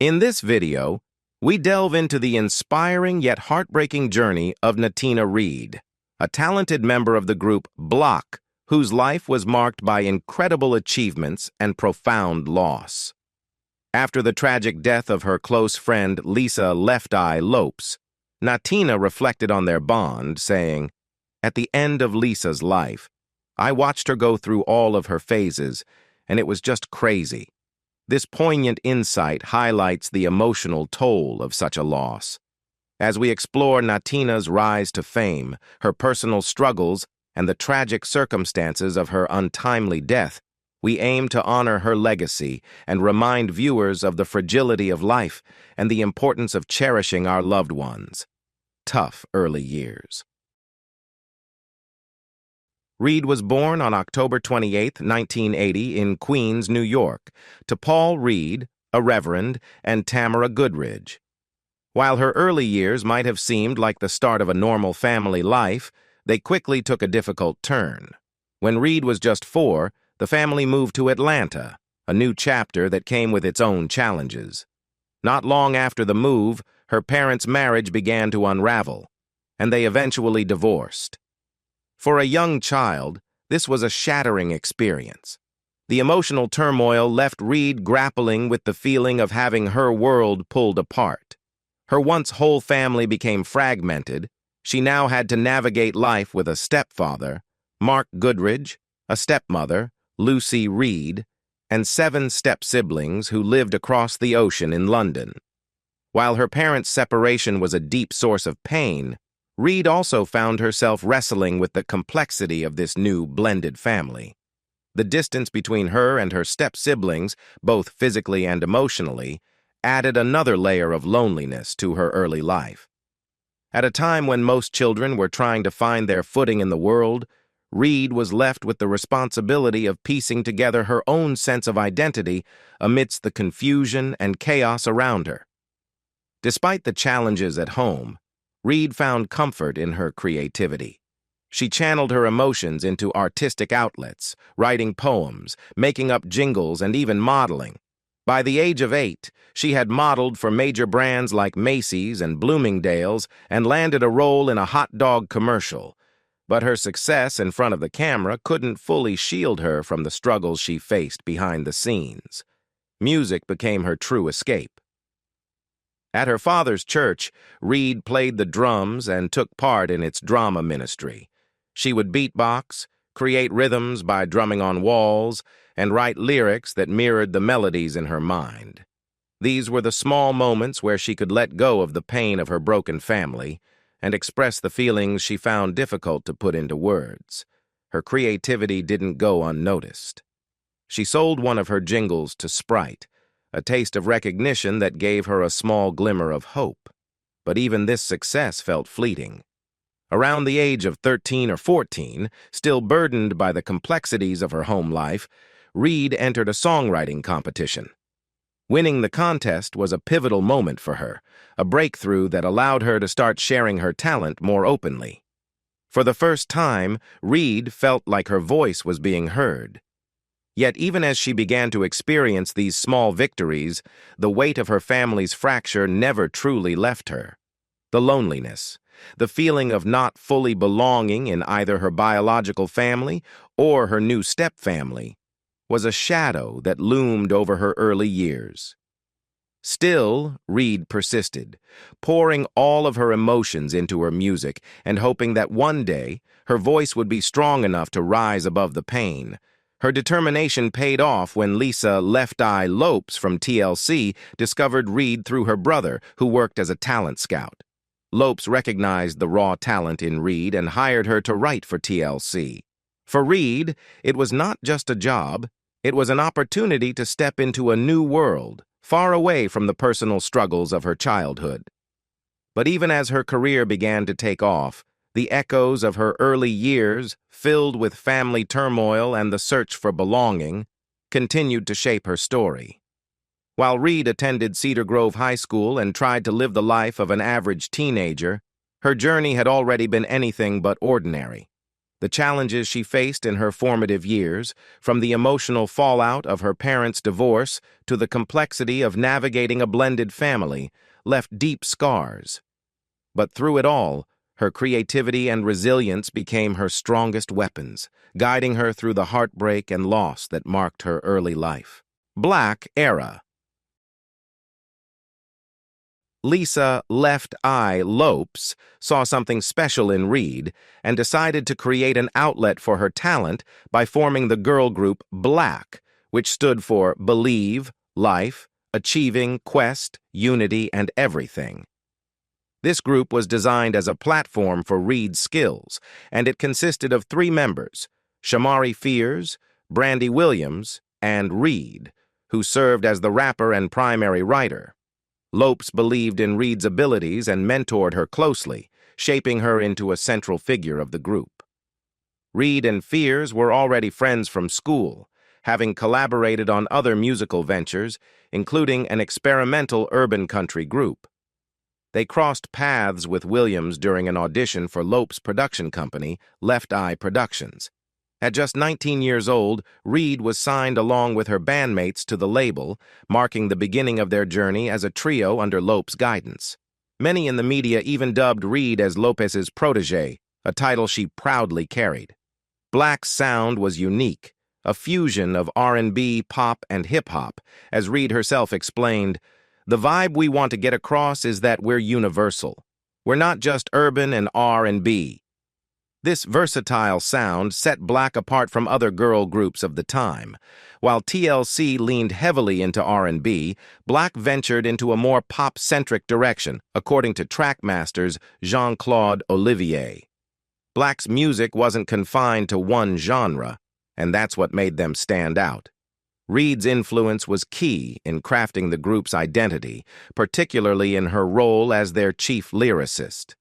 In this video, we delve into the inspiring yet heartbreaking journey of Natina Reed, a talented member of the group Blaque, whose life was marked by incredible achievements and profound loss. After the tragic death of her close friend Lisa Left Eye Lopes, Natina reflected on their bond, saying, "At the end of Lisa's life, I watched her go through all of her phases, and it was just crazy." This poignant insight highlights the emotional toll of such a loss. As we explore Natina's rise to fame, her personal struggles, and the tragic circumstances of her untimely death, we aim to honor her legacy and remind viewers of the fragility of life and the importance of cherishing our loved ones. Tough early years. Reed was born on October 28, 1980, in Queens, New York, to Paul Reed, a Reverend, and Tamara Goodridge. While her early years might have seemed like the start of a normal family life, they quickly took a difficult turn. When Reed was just 4, the family moved to Atlanta, a new chapter that came with its own challenges. Not long after the move, her parents' marriage began to unravel, and they eventually divorced. For a young child, this was a shattering experience. The emotional turmoil left Reed grappling with the feeling of having her world pulled apart. Her once whole family became fragmented. She now had to navigate life with a stepfather, Mark Goodridge, a stepmother, Lucy Reed, and 7 step-siblings who lived across the ocean in London. While her parents' separation was a deep source of pain, Reed also found herself wrestling with the complexity of this new blended family. The distance between her and her step-siblings, both physically and emotionally, added another layer of loneliness to her early life. At a time when most children were trying to find their footing in the world, Reed was left with the responsibility of piecing together her own sense of identity amidst the confusion and chaos around her. Despite the challenges at home, Reed found comfort in her creativity. She channeled her emotions into artistic outlets, writing poems, making up jingles, and even modeling. By the age of 8, she had modeled for major brands like Macy's and Bloomingdale's and landed a role in a hot dog commercial. But her success in front of the camera couldn't fully shield her from the struggles she faced behind the scenes. Music became her true escape. At her father's church, Reed played the drums and took part in its drama ministry. She would beatbox, create rhythms by drumming on walls, and write lyrics that mirrored the melodies in her mind. These were the small moments where she could let go of the pain of her broken family and express the feelings she found difficult to put into words. Her creativity didn't go unnoticed. She sold one of her jingles to Sprite, a taste of recognition that gave her a small glimmer of hope. But even this success felt fleeting. Around the age of 13 or 14, still burdened by the complexities of her home life, Reed entered a songwriting competition. Winning the contest was a pivotal moment for her, a breakthrough that allowed her to start sharing her talent more openly. For the first time, Reed felt like her voice was being heard. Yet even as she began to experience these small victories, the weight of her family's fracture never truly left her. The loneliness, the feeling of not fully belonging in either her biological family or her new step-family, was a shadow that loomed over her early years. Still, Reed persisted, pouring all of her emotions into her music and hoping that one day her voice would be strong enough to rise above the pain. Her determination paid off when Lisa Left Eye Lopes from TLC discovered Reed through her brother, who worked as a talent scout. Lopes recognized the raw talent in Reed and hired her to write for TLC. For Reed, it was not just a job, it was an opportunity to step into a new world, far away from the personal struggles of her childhood. But even as her career began to take off, the echoes of her early years, filled with family turmoil and the search for belonging, continued to shape her story. While Reed attended Cedar Grove High School and tried to live the life of an average teenager, her journey had already been anything but ordinary. The challenges she faced in her formative years, from the emotional fallout of her parents' divorce to the complexity of navigating a blended family, left deep scars. But through it all, her creativity and resilience became her strongest weapons, guiding her through the heartbreak and loss that marked her early life. Blaque era. Lisa Left Eye Lopes saw something special in Reed and decided to create an outlet for her talent by forming the girl group Blaque, which stood for Believe, Life, Achieving, Quest, Unity, and Everything. This group was designed as a platform for Reed's skills, and it consisted of 3 members, Shamari Fears, Brandy Williams, and Reed, who served as the rapper and primary writer. Lopes believed in Reed's abilities and mentored her closely, shaping her into a central figure of the group. Reed and Fears were already friends from school, having collaborated on other musical ventures, including an experimental urban country group. They crossed paths with Williams during an audition for Lopes' production company, Left Eye Productions. At just 19 years old, Reed was signed along with her bandmates to the label, marking the beginning of their journey as a trio under Lopes' guidance. Many in the media even dubbed Reed as Lopes's protege, a title she proudly carried. Blaque's sound was unique, a fusion of R&B, pop, and hip-hop. As Reed herself explained, "The vibe we want to get across is that we're universal. We're not just urban and R&B." This versatile sound set Blaque apart from other girl groups of the time. While TLC leaned heavily into R&B, Blaque ventured into a more pop-centric direction, according to trackmasters Jean-Claude Olivier. Blaque's music wasn't confined to one genre, and that's what made them stand out. Reed's influence was key in crafting the group's identity, particularly in her role as their chief lyricist.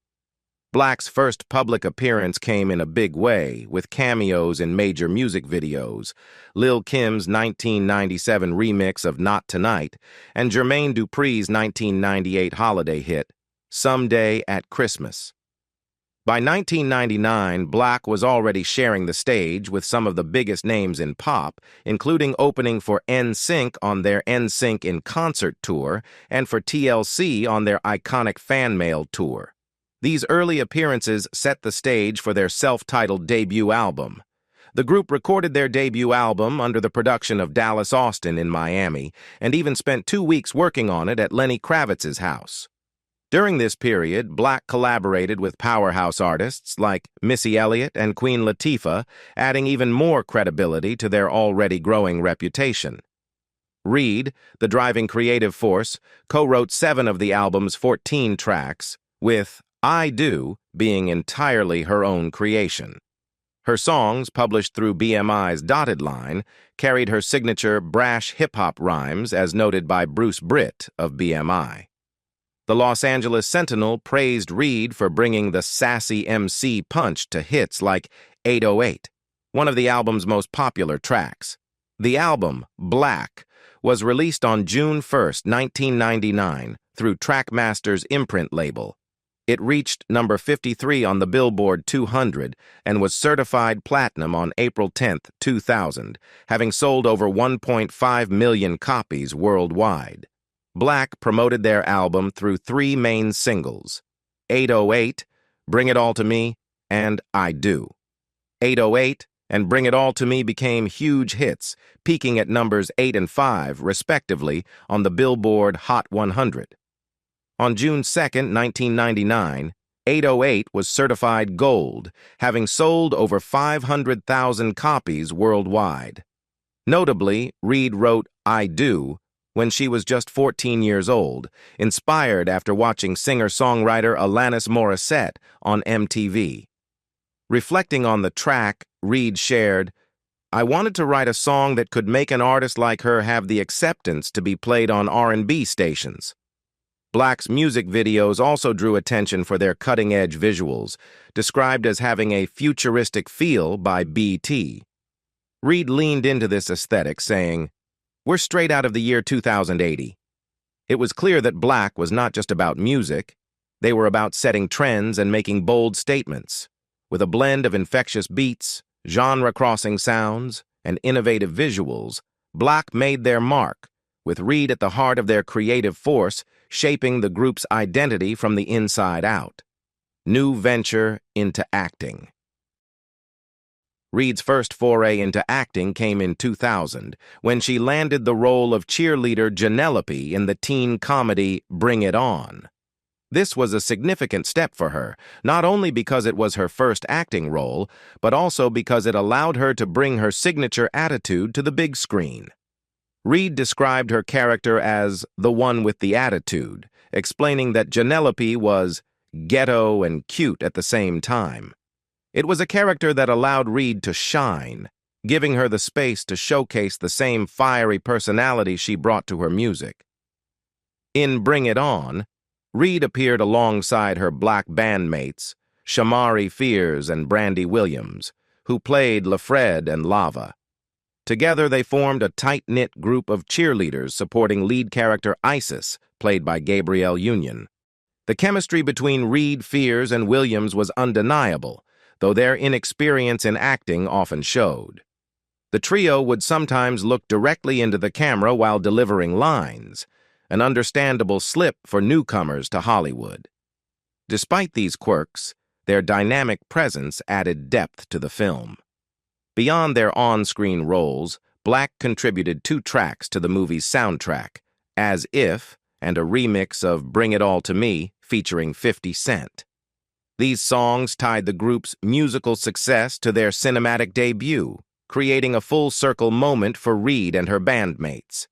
Blaque's first public appearance came in a big way, with cameos in major music videos, Lil' Kim's 1997 remix of Not Tonight, and Jermaine Dupri's 1998 holiday hit, Someday at Christmas. By 1999, Blaque was already sharing the stage with some of the biggest names in pop, including opening for NSYNC on their NSYNC in Concert tour and for TLC on their iconic Fan Mail tour. These early appearances set the stage for their self-titled debut album. The group recorded their debut album under the production of Dallas Austin in Miami, and even spent 2 weeks working on it at Lenny Kravitz's house. During this period, Blaque collaborated with powerhouse artists like Missy Elliott and Queen Latifah, adding even more credibility to their already growing reputation. Reed, the driving creative force, co-wrote 7 of the album's 14 tracks, with I Do being entirely her own creation. Her songs, published through BMI's Dotted Line, carried her signature brash hip-hop rhymes, as noted by Bruce Britt of BMI. The Los Angeles Sentinel praised Reed for bringing the sassy MC punch to hits like 808, one of the album's most popular tracks. The album, Blaque, was released on June 1, 1999, through Trackmaster's imprint label. It reached number 53 on the Billboard 200 and was certified platinum on April 10, 2000, having sold over 1.5 million copies worldwide. Blaque promoted their album through 3 main singles, 808, Bring It All to Me, and I Do. 808 and Bring It All to Me became huge hits, peaking at numbers 8 and 5, respectively, on the Billboard Hot 100. On June 2, 1999, 808 was certified gold, having sold over 500,000 copies worldwide. Notably, Reed wrote I Do when she was just 14 years old, inspired after watching singer-songwriter Alanis Morissette on MTV. Reflecting on the track, Reed shared, "I wanted to write a song that could make an artist like her have the acceptance to be played on R&B stations." Blaque's music videos also drew attention for their cutting-edge visuals, described as having a futuristic feel by BT. Reed leaned into this aesthetic, saying, "We're straight out of the year 2080. It was clear that Blaque was not just about music. They were about setting trends and making bold statements. With a blend of infectious beats, genre-crossing sounds, and innovative visuals, Blaque made their mark, with Reed at the heart of their creative force, shaping the group's identity from the inside out. New venture into acting. Reed's first foray into acting came in 2000, when she landed the role of cheerleader Janelope in the teen comedy Bring It On. This was a significant step for her, not only because it was her first acting role, but also because it allowed her to bring her signature attitude to the big screen. Reed described her character as the one with the attitude, explaining that Janelope was ghetto and cute at the same time. It was a character that allowed Reed to shine, giving her the space to showcase the same fiery personality she brought to her music. In Bring It On, Reed appeared alongside her Black bandmates, Shamari Fears and Brandy Williams, who played LaFred and Lava. Together they formed a tight-knit group of cheerleaders supporting lead character Isis, played by Gabrielle Union. The chemistry between Reed, Fears, and Williams was undeniable, though their inexperience in acting often showed. The trio would sometimes look directly into the camera while delivering lines, an understandable slip for newcomers to Hollywood. Despite these quirks, their dynamic presence added depth to the film. Beyond their on-screen roles, Blaque contributed 2 tracks to the movie's soundtrack, As If and a remix of Bring It All to Me featuring 50 Cent. These songs tied the group's musical success to their cinematic debut, creating a full-circle moment for Reed and her bandmates.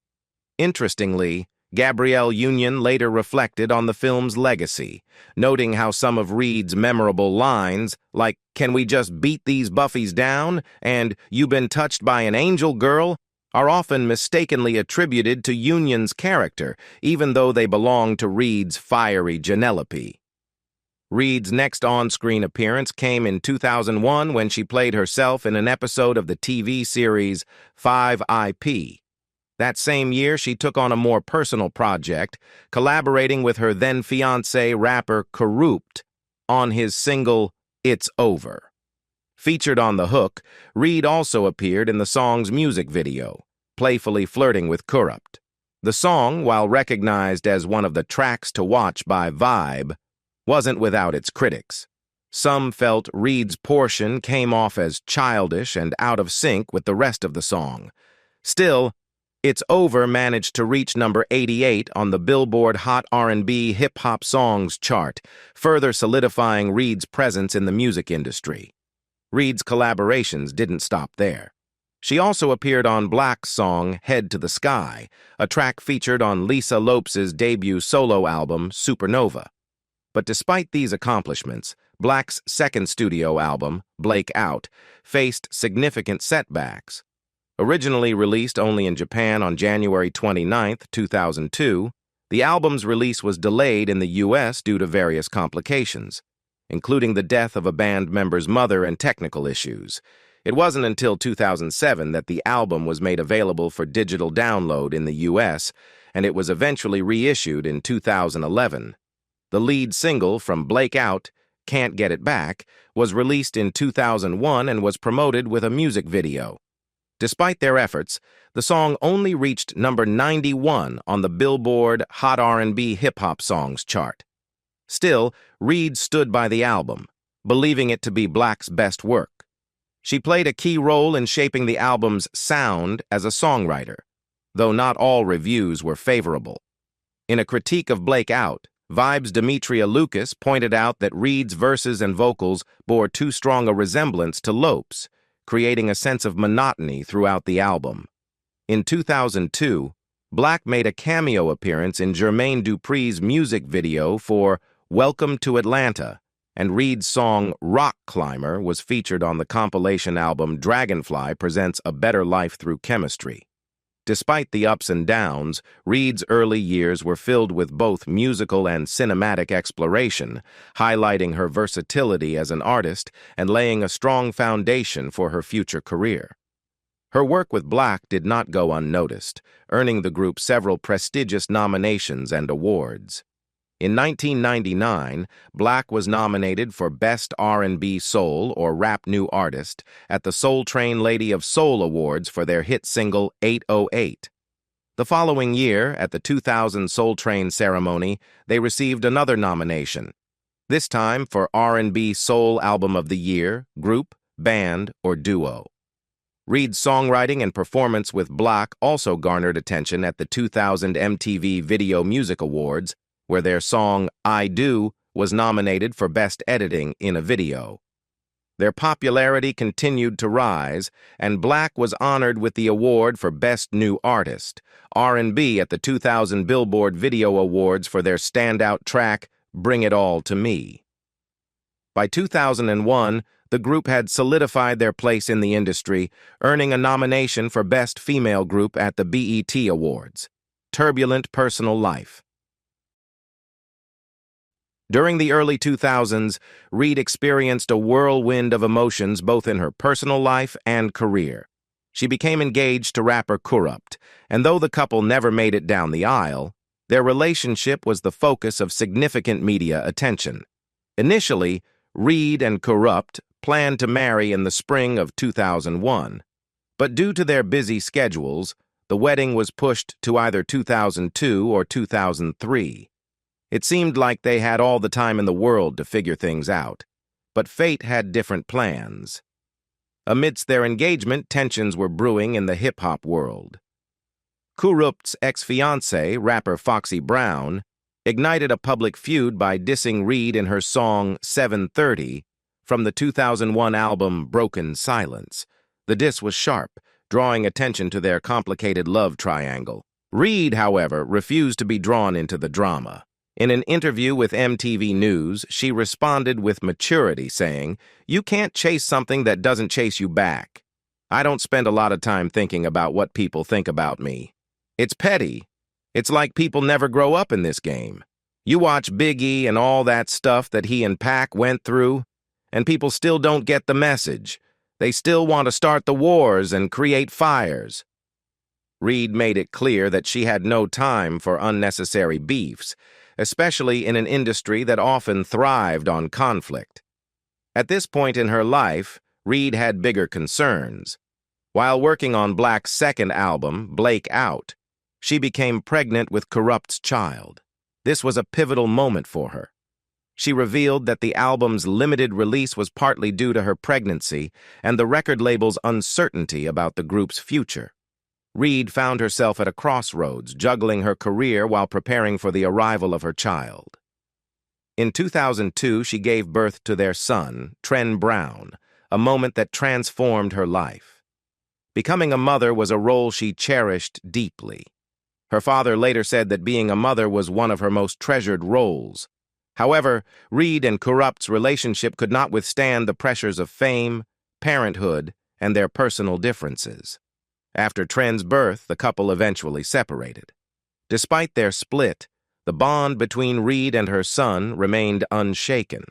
Interestingly, Gabrielle Union later reflected on the film's legacy, noting how some of Reed's memorable lines, like "Can we just beat these Buffies down?" and "You been touched by an angel, girl?" are often mistakenly attributed to Union's character, even though they belong to Reed's fiery Janelope. Reed's next on-screen appearance came in 2001 when she played herself in an episode of the TV series 5IP. That same year, she took on a more personal project, collaborating with her then-fiancé rapper Corrupt on his single It's Over. Featured on the hook, Reed also appeared in the song's music video, playfully flirting with Corrupt. The song, while recognized as one of the tracks to watch by Vibe, wasn't without its critics. Some felt Reed's portion came off as childish and out of sync with the rest of the song. Still, It's Over managed to reach number 88 on the Billboard Hot R&B Hip-Hop Songs chart, further solidifying Reed's presence in the music industry. Reed's collaborations didn't stop there. She also appeared on Blaque's song Head to the Sky, a track featured on Lisa Lopes' debut solo album, Supernova. But despite these accomplishments, Blaque's second studio album, Blaque Out, faced significant setbacks. Originally released only in Japan on January 29, 2002, the album's release was delayed in the U.S. due to various complications, including the death of a band member's mother and technical issues. It wasn't until 2007 that the album was made available for digital download in the U.S., and it was eventually reissued in 2011. The lead single from Blaque Out, Can't Get It Back, was released in 2001 and was promoted with a music video. Despite their efforts, the song only reached number 91 on the Billboard Hot R&B Hip-Hop Songs chart. Still, Reed stood by the album, believing it to be Blaque's best work. She played a key role in shaping the album's sound as a songwriter, though not all reviews were favorable. In a critique of Blaque Out, Vibe's Demetria Lucas pointed out that Reed's verses and vocals bore too strong a resemblance to Lopes, creating a sense of monotony throughout the album. In 2002, Blaque made a cameo appearance in Jermaine Dupri's music video for Welcome to Atlanta, and Reed's song Rock Climber was featured on the compilation album Dragonfly Presents A Better Life Through Chemistry. Despite the ups and downs, Reed's early years were filled with both musical and cinematic exploration, highlighting her versatility as an artist and laying a strong foundation for her future career. Her work with Blaque did not go unnoticed, earning the group several prestigious nominations and awards. In 1999, Blaque was nominated for Best R&B Soul or Rap New Artist at the Soul Train Lady of Soul Awards for their hit single 808. The following year, at the 2000 Soul Train ceremony, they received another nomination, this time for R&B Soul Album of the Year, Group, Band, or Duo. Reed's songwriting and performance with Blaque also garnered attention at the 2000 MTV Video Music Awards, where their song I Do was nominated for Best Editing in a Video. Their popularity continued to rise, and Blaque was honored with the award for Best New Artist, R&B at the 2000 Billboard Video Awards for their standout track, Bring It All to Me. By 2001, the group had solidified their place in the industry, earning a nomination for Best Female Group at the BET Awards. Turbulent Personal Life. During the early 2000s, Reed experienced a whirlwind of emotions both in her personal life and career. She became engaged to rapper Kurupt, and though the couple never made it down the aisle, their relationship was the focus of significant media attention. Initially, Reed and Kurupt planned to marry in the spring of 2001, but due to their busy schedules, the wedding was pushed to either 2002 or 2003. It seemed like they had all the time in the world to figure things out, but fate had different plans. Amidst their engagement, tensions were brewing in the hip-hop world. Kurupt's ex-fiancé, rapper Foxy Brown, ignited a public feud by dissing Reed in her song 730 from the 2001 album Broken Silence. The diss was sharp, drawing attention to their complicated love triangle. Reed, however, refused to be drawn into the drama. In an interview with MTV News, she responded with maturity, saying, "You can't chase something that doesn't chase you back. I don't spend a lot of time thinking about what people think about me. It's petty. It's like people never grow up in this game. You watch Big E and all that stuff that he and Pac went through, and people still don't get the message. They still want to start the wars and create fires." Reed made it clear that she had no time for unnecessary beefs, especially in an industry that often thrived on conflict. At this point in her life, Reed had bigger concerns. While working on Blaque's second album, Blaque Out, she became pregnant with Kurupt's child. This was a pivotal moment for her. She revealed that the album's limited release was partly due to her pregnancy and the record label's uncertainty about the group's future. Reed found herself at a crossroads, juggling her career while preparing for the arrival of her child. In 2002, she gave birth to their son, Tren Brown, a moment that transformed her life. Becoming a mother was a role she cherished deeply. Her father later said that being a mother was one of her most treasured roles. However, Reed and Kurupt's relationship could not withstand the pressures of fame, parenthood, and their personal differences. After Tren's birth, the couple eventually separated. Despite their split, the bond between Reed and her son remained unshaken,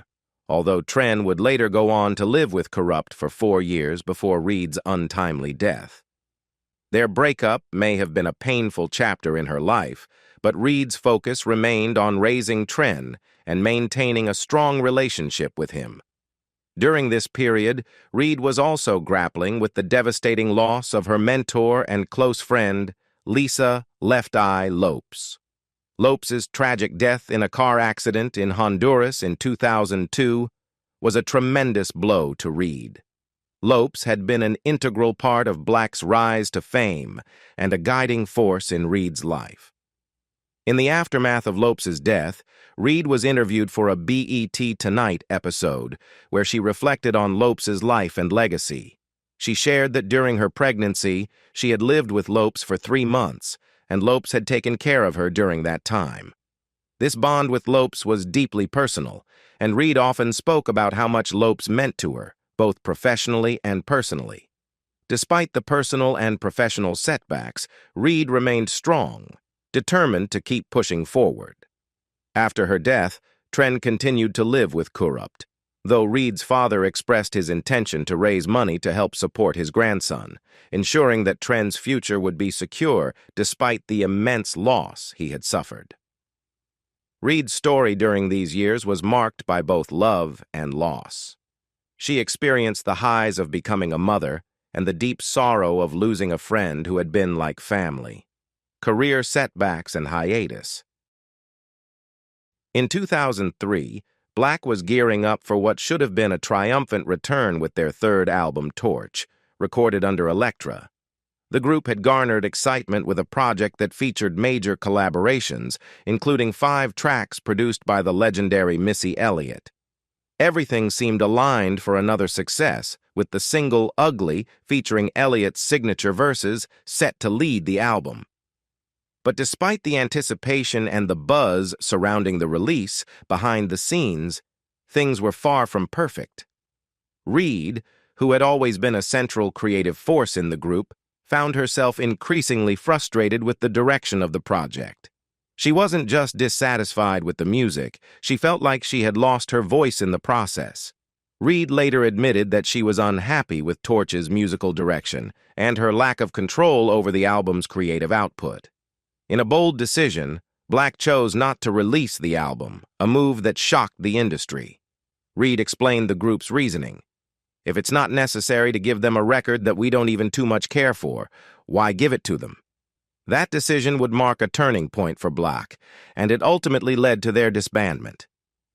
although Tren would later go on to live with Kurupt for 4 years before Reed's untimely death. Their breakup may have been a painful chapter in her life, but Reed's focus remained on raising Tren and maintaining a strong relationship with him. During this period, Reed was also grappling with the devastating loss of her mentor and close friend, Lisa Left Eye Lopes. Lopes' tragic death in a car accident in Honduras in 2002 was a tremendous blow to Reed. Lopes had been an integral part of Blaque's rise to fame and a guiding force in Reed's life. In the aftermath of Lopes' death, Reed was interviewed for a BET Tonight episode where she reflected on Lopes' life and legacy. She shared that during her pregnancy, she had lived with Lopes for 3 months, and Lopes had taken care of her during that time. This bond with Lopes was deeply personal, and Reed often spoke about how much Lopes meant to her, both professionally and personally. Despite the personal and professional setbacks, Reed remained strong, determined to keep pushing forward. After her death, Tren continued to live with Kurupt, though Reed's father expressed his intention to raise money to help support his grandson, ensuring that Tren's future would be secure despite the immense loss he had suffered. Reed's story during these years was marked by both love and loss. She experienced the highs of becoming a mother and the deep sorrow of losing a friend who had been like family. Career setbacks and hiatus. In 2003, Blaque was gearing up for what should have been a triumphant return with their third album, Torch, recorded under Elektra. The group had garnered excitement with a project that featured major collaborations, including 5 tracks produced by the legendary Missy Elliott. Everything seemed aligned for another success, with the single Ugly featuring Elliott's signature verses set to lead the album. But despite the anticipation and the buzz surrounding the release, behind the scenes, things were far from perfect. Reed, who had always been a central creative force in the group, found herself increasingly frustrated with the direction of the project. She wasn't just dissatisfied with the music, she felt like she had lost her voice in the process. Reed later admitted that she was unhappy with Torch's musical direction and her lack of control over the album's creative output. In a bold decision, Blaque chose not to release the album, a move that shocked the industry. Reed explained the group's reasoning. If it's not necessary to give them a record that we don't even too much care for, why give it to them? That decision would mark a turning point for Blaque, and it ultimately led to their disbandment.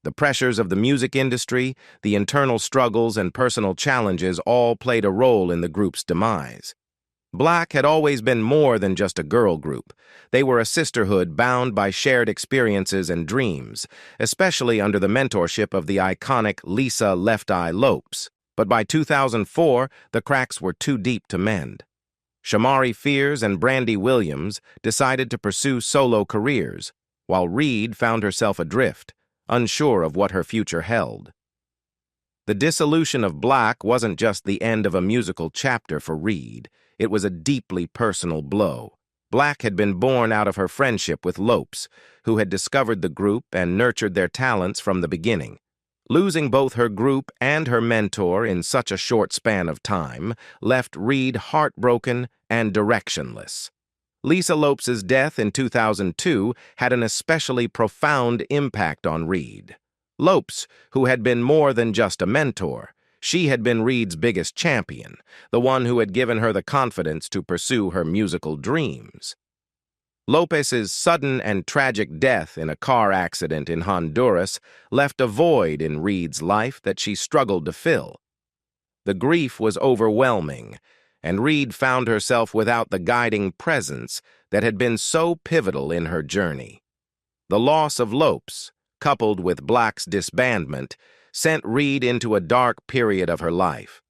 The pressures of the music industry, the internal struggles and personal challenges all played a role in the group's demise. Blaque had always been more than just a girl group. They were a sisterhood bound by shared experiences and dreams, especially under the mentorship of the iconic Lisa Left Eye Lopes. But by 2004, the cracks were too deep to mend. Shamari Fears and Brandy Williams decided to pursue solo careers, while Reed found herself adrift, unsure of what her future held. The dissolution of Blaque wasn't just the end of a musical chapter for Reed, it was a deeply personal blow. Blaque had been born out of her friendship with Lopes, who had discovered the group and nurtured their talents from the beginning. Losing both her group and her mentor in such a short span of time left Reed heartbroken and directionless. Lisa Lopes' death in 2002 had an especially profound impact on Reed. Lopes, who had been more than just a mentor, she had been Reed's biggest champion, the one who had given her the confidence to pursue her musical dreams. Lopes' sudden and tragic death in a car accident in Honduras left a void in Reed's life that she struggled to fill. The grief was overwhelming, and Reed found herself without the guiding presence that had been so pivotal in her journey. The loss of Lopes, coupled with Blaque's disbandment, sent Reed into a dark period of her life.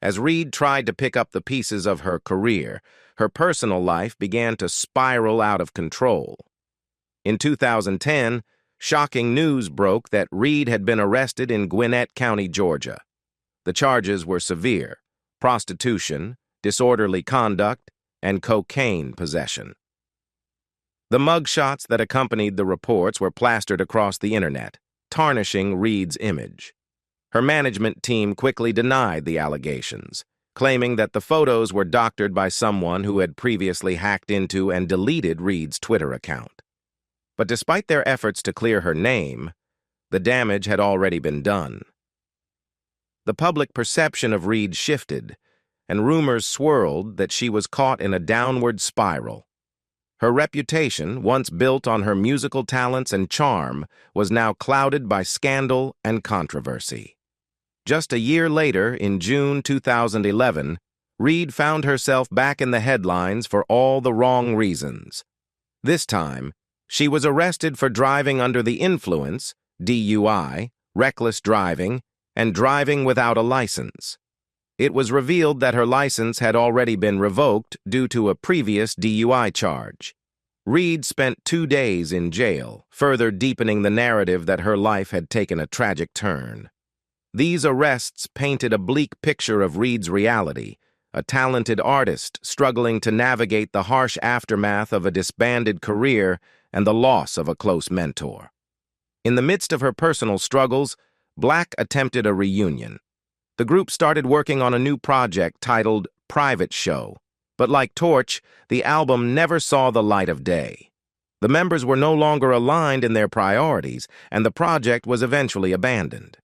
As Reed tried to pick up the pieces of her career, her personal life began to spiral out of control. In 2010, shocking news broke that Reed had been arrested in Gwinnett County, Georgia. The charges were severe: prostitution, disorderly conduct, and cocaine possession. The mugshots that accompanied the reports were plastered across the internet, tarnishing Reed's image. Her management team quickly denied the allegations, claiming that the photos were doctored by someone who had previously hacked into and deleted Reed's Twitter account. But despite their efforts to clear her name, the damage had already been done. The public perception of Reed shifted, and rumors swirled that she was caught in a downward spiral. Her reputation, once built on her musical talents and charm, was now clouded by scandal and controversy. Just a year later, in June 2011, Reed found herself back in the headlines for all the wrong reasons. This time, she was arrested for driving under the influence, DUI, reckless driving, and driving without a license. It was revealed that her license had already been revoked due to a previous DUI charge. Reed spent 2 days in jail, further deepening the narrative that her life had taken a tragic turn. These arrests painted a bleak picture of Reed's reality, a talented artist struggling to navigate the harsh aftermath of a disbanded career and the loss of a close mentor. In the midst of her personal struggles, Blaque attempted a reunion. The group started working on a new project titled Private Show, but like Torch, the album never saw the light of day. The members were no longer aligned in their priorities, and the project was eventually abandoned.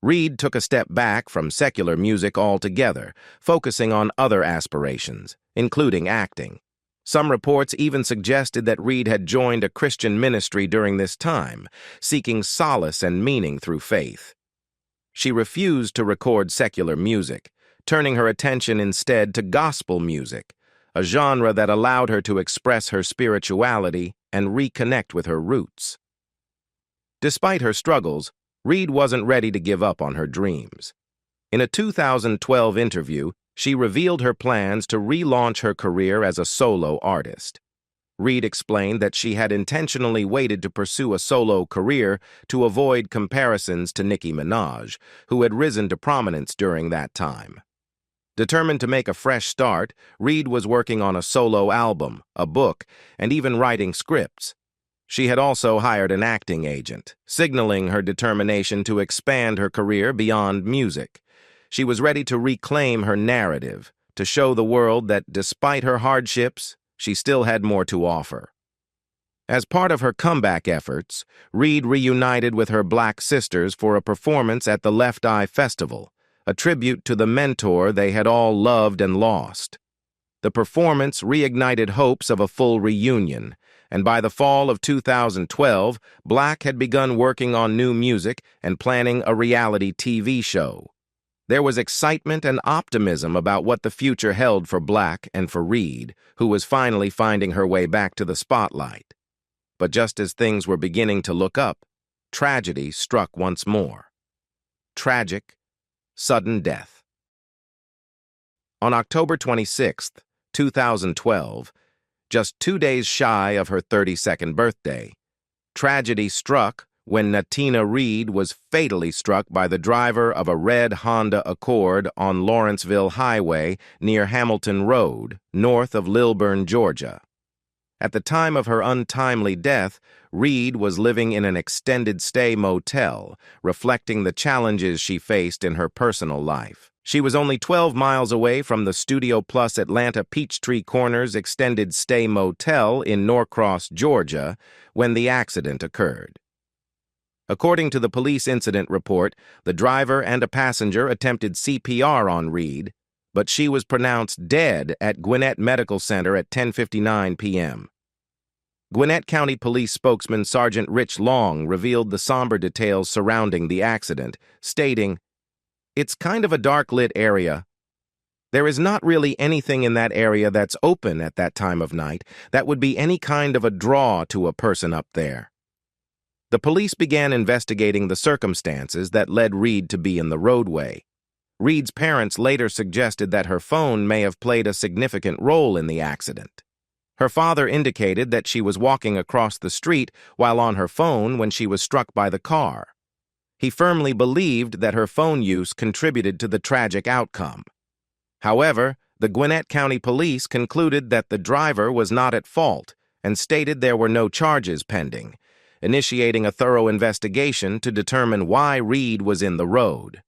Reed took a step back from secular music altogether, focusing on other aspirations, including acting. Some reports even suggested that Reed had joined a Christian ministry during this time, seeking solace and meaning through faith. She refused to record secular music, turning her attention instead to gospel music, a genre that allowed her to express her spirituality and reconnect with her roots. Despite her struggles, Reed wasn't ready to give up on her dreams. In a 2012 interview, she revealed her plans to relaunch her career as a solo artist. Reed explained that she had intentionally waited to pursue a solo career to avoid comparisons to Nicki Minaj, who had risen to prominence during that time. Determined to make a fresh start, Reed was working on a solo album, a book, and even writing scripts. She had also hired an acting agent, signaling her determination to expand her career beyond music. She was ready to reclaim her narrative, to show the world that despite her hardships, she still had more to offer. As part of her comeback efforts, Reed reunited with her Blaque sisters for a performance at the Left Eye Festival, a tribute to the mentor they had all loved and lost. The performance reignited hopes of a full reunion, and by the fall of 2012, Blaque had begun working on new music and planning a reality TV show. There was excitement and optimism about what the future held for Blaque and for Reed, who was finally finding her way back to the spotlight. But just as things were beginning to look up, tragedy struck once more. Tragic, sudden death. On October 26, 2012, just 2 days shy of her 32nd birthday, tragedy struck when Natina Reed was fatally struck by the driver of a red Honda Accord on Lawrenceville Highway near Hamilton Road, north of Lilburn, Georgia. At the time of her untimely death, Reed was living in an extended-stay motel, reflecting the challenges she faced in her personal life. She was only 12 miles away from the Studio Plus Atlanta Peachtree Corners extended-stay motel in Norcross, Georgia, when the accident occurred. According to the police incident report, the driver and a passenger attempted CPR on Reed, but she was pronounced dead at Gwinnett Medical Center at 10:59 p.m. Gwinnett County Police spokesman Sergeant Rich Long revealed the somber details surrounding the accident, stating, "It's kind of a dark-lit area. There is not really anything in that area that's open at that time of night that would be any kind of a draw to a person up there." The police began investigating the circumstances that led Reed to be in the roadway. Reed's parents later suggested that her phone may have played a significant role in the accident. Her father indicated that she was walking across the street while on her phone when she was struck by the car. He firmly believed that her phone use contributed to the tragic outcome. However, the Gwinnett County Police concluded that the driver was not at fault and stated there were no charges pending, initiating a thorough investigation to determine why Reed was in the road.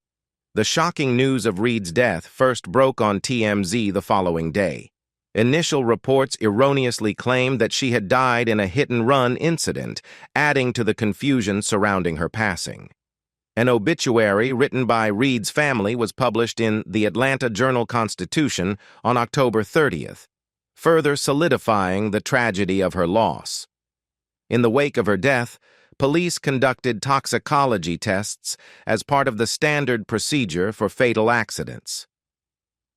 The shocking news of Reed's death first broke on TMZ the following day. Initial reports erroneously claimed that she had died in a hit-and-run incident, adding to the confusion surrounding her passing. An obituary written by Reed's family was published in the Atlanta Journal-Constitution on October 30th, further solidifying the tragedy of her loss. In the wake of her death, police conducted toxicology tests as part of the standard procedure for fatal accidents.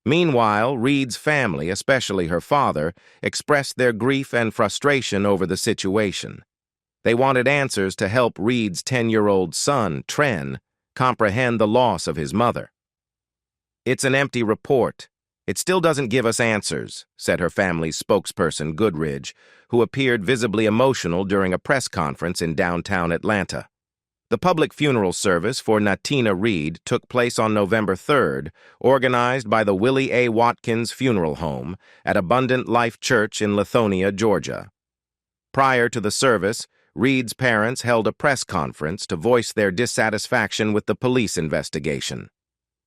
Meanwhile, Reed's family, especially her father, expressed their grief and frustration over the situation. They wanted answers to help Reed's 10-year-old son, Tren, comprehend the loss of his mother. "It's an empty report. It still doesn't give us answers," said her family's spokesperson, Goodridge, who appeared visibly emotional during a press conference in downtown Atlanta. The public funeral service for Natina Reed took place on November 3rd, organized by the Willie A. Watkins Funeral Home at Abundant Life Church in Lithonia, Georgia. Prior to the service, Reed's parents held a press conference to voice their dissatisfaction with the police investigation.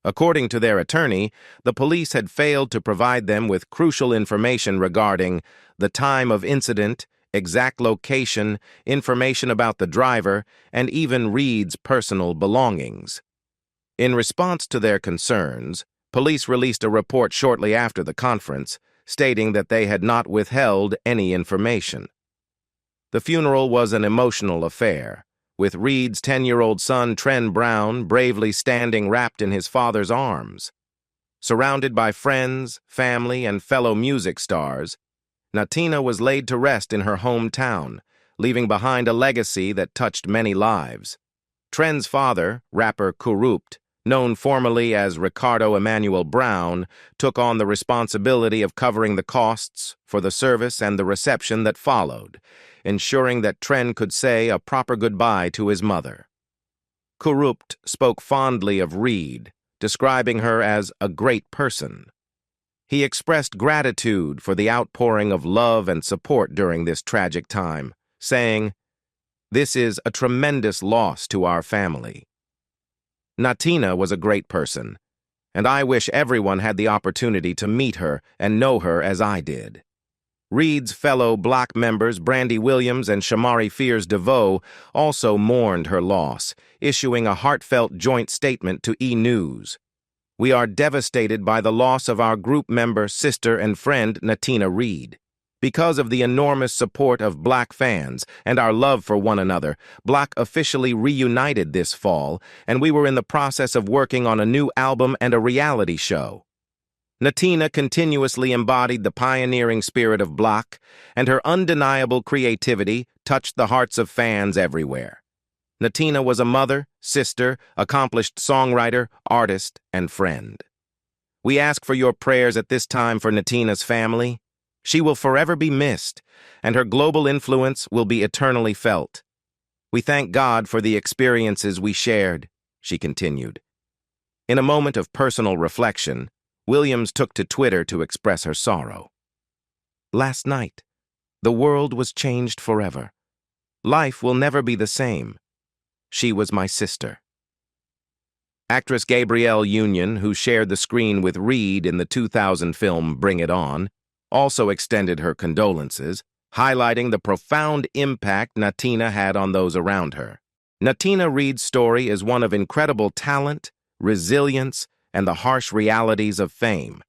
According to their attorney, the police had failed to provide them with crucial information regarding the time of incident, exact location, information about the driver, and even Reed's personal belongings. In response to their concerns, police released a report shortly after the conference, stating that they had not withheld any information. The funeral was an emotional affair, with Reed's 10-year-old son, Tren Brown, bravely standing wrapped in his father's arms. Surrounded by friends, family, and fellow music stars, Natina was laid to rest in her hometown, leaving behind a legacy that touched many lives. Tren's father, rapper Turbulent, known formally as Ricardo Emmanuel Brown, took on the responsibility of covering the costs for the service and the reception that followed, ensuring that Tren could say a proper goodbye to his mother. Turbulent spoke fondly of Reed, describing her as a great person. He expressed gratitude for the outpouring of love and support during this tragic time, saying, "This is a tremendous loss to our family." Natina was a great person, and I wish everyone had the opportunity to meet her and know her as I did. Reed's fellow Blaque members Brandy Williams and Shamari Fears DeVoe also mourned her loss, issuing a heartfelt joint statement to E! News. "We are devastated by the loss of our group member, sister, and friend Natina Reed. Because of the enormous support of Blaque fans and our love for one another, Blaque officially reunited this fall, and we were in the process of working on a new album and a reality show." Natina continuously embodied the pioneering spirit of Blaque, and her undeniable creativity touched the hearts of fans everywhere. Natina was a mother, sister, accomplished songwriter, artist, and friend. We ask for your prayers at this time for Natina's family. She will forever be missed, and her global influence will be eternally felt. We thank God for the experiences we shared, she continued. In a moment of personal reflection, Williams took to Twitter to express her sorrow. "Last night, the world was changed forever. Life will never be the same. She was my sister." Actress Gabrielle Union, who shared the screen with Reed in the 2000 film Bring It On, also extended her condolences, highlighting the profound impact Natina had on those around her. Natina Reed's story is one of incredible talent, resilience, and the harsh realities of fame.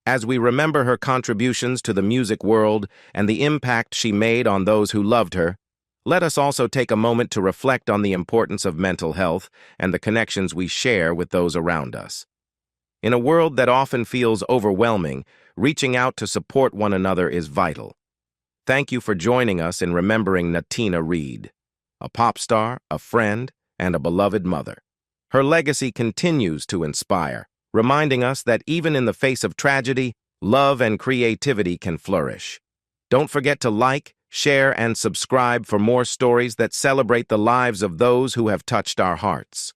As we remember her contributions to the music world and the impact she made on those who loved her, let us also take a moment to reflect on the importance of mental health and the connections we share with those around us. In a world that often feels overwhelming, reaching out to support one another is vital. Thank you for joining us in remembering Natina Reed, a pop star, a friend, and a beloved mother. Her legacy continues to inspire, reminding us that even in the face of tragedy, love and creativity can flourish. Don't forget to like, share, and subscribe for more stories that celebrate the lives of those who have touched our hearts.